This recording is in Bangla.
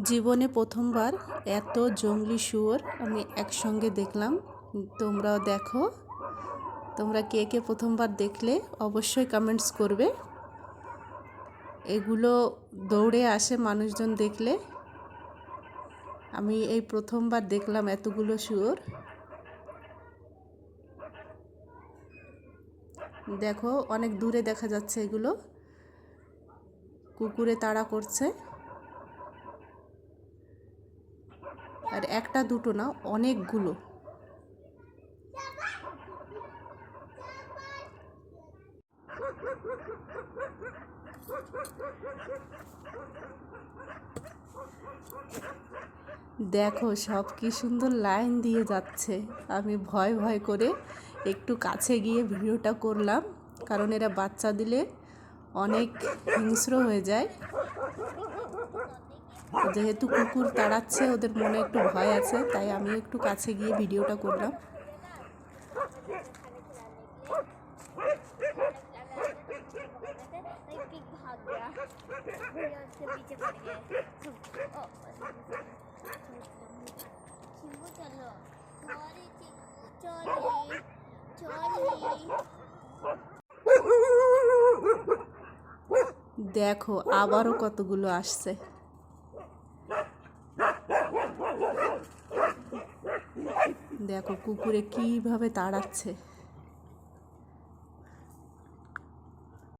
জীবনে প্রথমবার এত জংলি শুয়োর আমি একসঙ্গে দেখলাম। তোমরাও দেখো। তোমরা কে কে প্রথমবার দেখলে অবশ্যই কমেন্টস করবে। এগুলো দৌড়ে আসে মানুষজন দেখলে। আমি এই প্রথমবার দেখলাম এতগুলো শুয়োর। দেখো অনেক দূরে দেখা যাচ্ছে, এগুলো কুকুরে তাড়া করছে। আর একটা দুটো না, অনেকগুলো। দেখো সব কি সুন্দর লাইন দিয়ে যাচ্ছে। আমি ভয় ভয় করে একটু কাছে গিয়ে ভিডিওটা করলাম, কারণ এরা বাচ্চা দিলে অনেক হিংস্র হয়ে যায়। যেহেতু কুকুর তাড়াচ্ছে, ওদের মনে একটু ভয় আছে, তাই আমি একটু কাছে গিয়ে ভিডিওটা করলাম। দেখো আবারও কতগুলো আসছে। দেখো কুকুরে কিভাবে তাড়াচ্ছে।